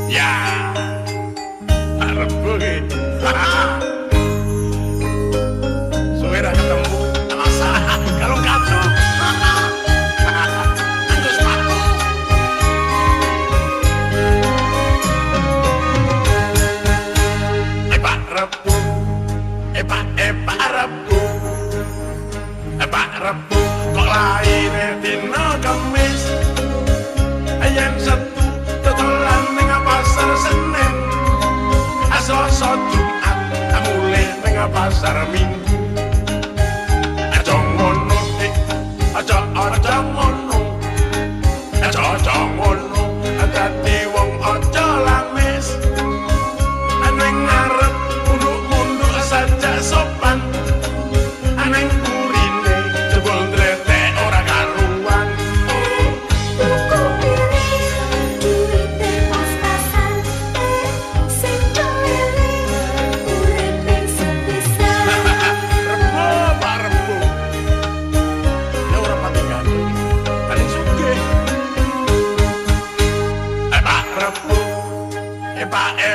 Ya, arep gue. Suara ketemu, masalah kalau kacau. Anggo sepatu. Pak Rebu, Pak Rebu, Pak Rebu, kok lahir dino Kamis? Yang satu dodolan ning pasar Senin, Selasa Jumat mulai ning pasar Minggu. Aja ngono iki, aja ngono, aja ngono, dadi wong aja lamis. Ning ngarep mundur saja sopan, ning burine jebol dretek ora karuan.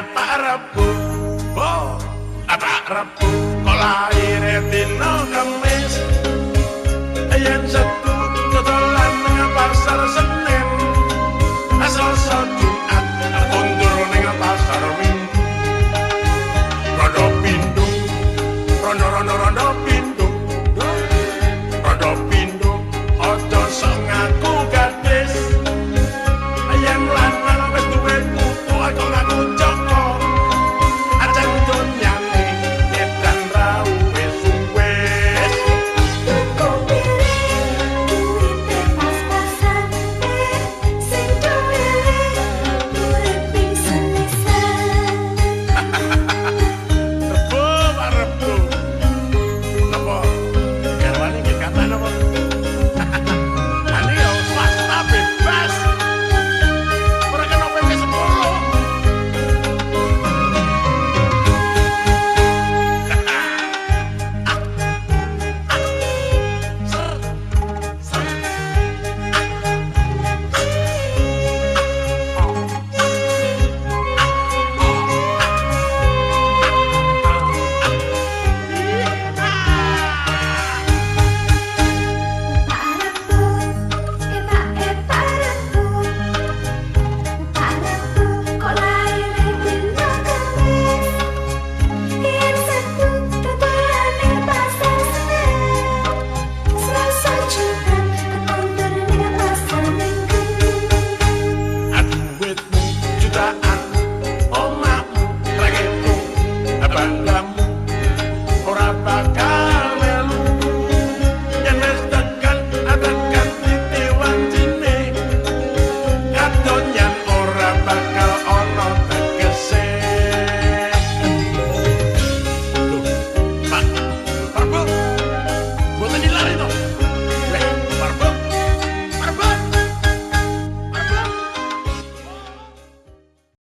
Pak Rebu, oh, Pak Rebu, kok lahir dino Kamis? Yang satu dodolan ning pasar Senin.